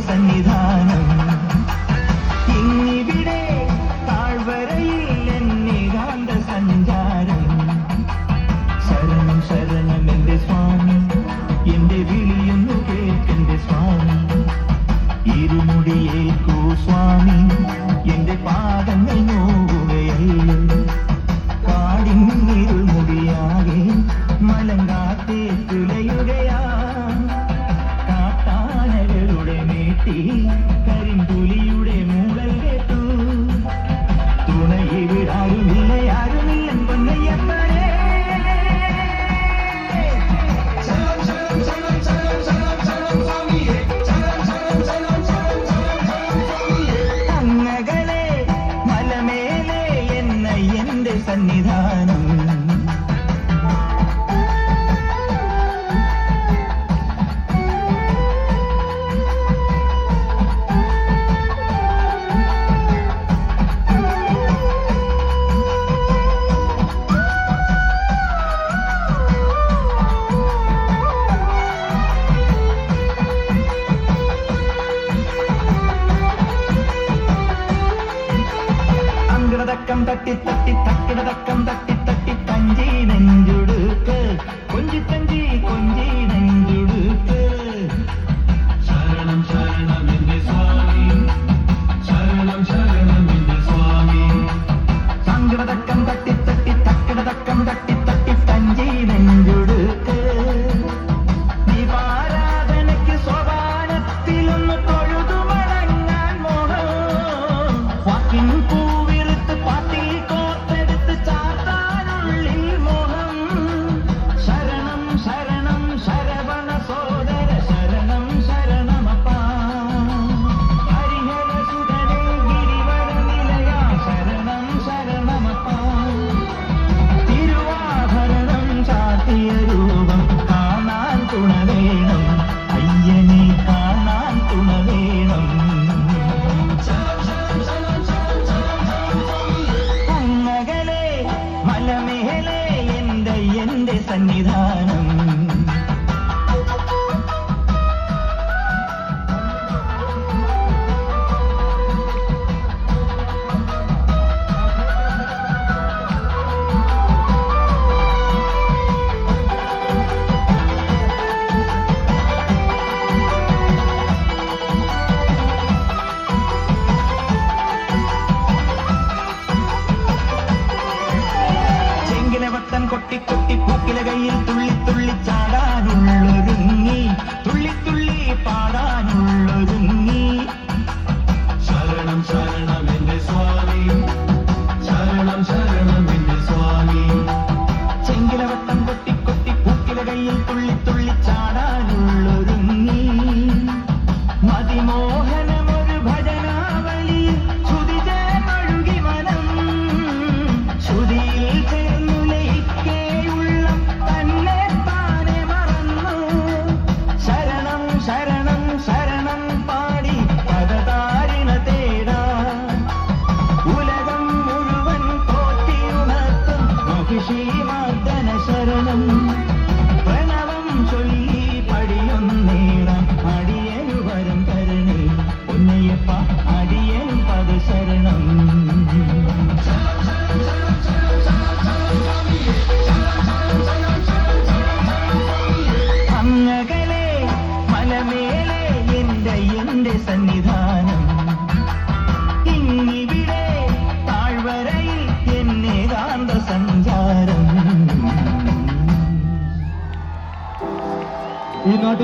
സന്നിധാനം ഇന്നിവിടെ താഴ്വരയിൽ എന്നേകാന്ത സഞ്ചാരം ശരണം ശരണം എന്റെ സ്വാമി എന്റെ വിളിയൊന്നു കേൾക്കെന്റെ സ്വാമി ഇരുമുടിയേൽക്കൂ സ്വാമി എന്റെ പാദങ്ങൾ നോവുകയല്ലോ കാടിന്നിരുൾ മുടിയാകെ മലങ്കാത്തേ തുലയുകയാ കാട്ടാനകളുടെ മേട്ടി കരിമ്പുലിയുടെ മൂളൽ കേട്ടു തുണയിവിടാരുമില്ല ആരുമില്ല പൊന്നയ്യപ്പനേ അങ്ങകളെ മലമേലെ എന്നയ്യന്റെ സന്നിധാനം തക്കം തട്ടി തട്ടി തക്കിടതക്കം തട്ടി തട്ടി തഞ്ചി നെഞ്ചുടുക്ക് കൊഞ്ചി തഞ്ചി കൊഞ്ചി നെഞ്ചുടുക്ക് ശരണം ശരണം എന്റെ സ്വാമി ശരണം ശരണം എന്റെ സ്വാമി സങ്കടതക്കം തട്ടി തട്ടി തക്കിടതക്കം തട്ടി തട്ടി തഞ്ചി നെഞ്ചുടുക്ക് ദീപാരാധനയ്ക്ക് സോപാനത്തിലൊന്ന് തൊഴുതു മടങ്ങാൻ മോഹം വാക്കിൻ എന്റെ സന്നിധാനം കൊട്ടി കൊട്ടി പൂക്കില കയ്യിൽ തുള്ളി തുള്ളി ചാടാനുള്ളൊരുങ്ങി തുള്ളി തുള്ളി പാടാനുള്ളൊരുങ്ങി ശരണം ശരണം എന്റെ സ്വാമി ശരണം ശരണം എന്റെ സ്വാമി ചെങ്കിലവട്ടം കൊട്ടി കൊട്ടി പൂക്കില കയ്യിൽ തുള്ളി തുള്ളി ചാടാനുള്ളൊരുങ്ങി മതിമോഹനമൊരു ഭജനാവലി ശ്രുതി ചേർന്നൊഴുകി മനം ശ്രുതിയിൽ ചേർന്നു ശരണം പ്രണവം ചൊല്ലി പടിയൊന്നേറാം അടിയനു വരം തരണേ പൊന്നയ്യപ്പ അടിയനും പദശരണം അങ്ങകലെ മലമേലെ എന്റെ സന്നിധാനം ഇന്നിവിടെ താഴ്വരയിൽ എന്നേകാന്ത സഞ്ചാരം ഈ നാട്ടിൽ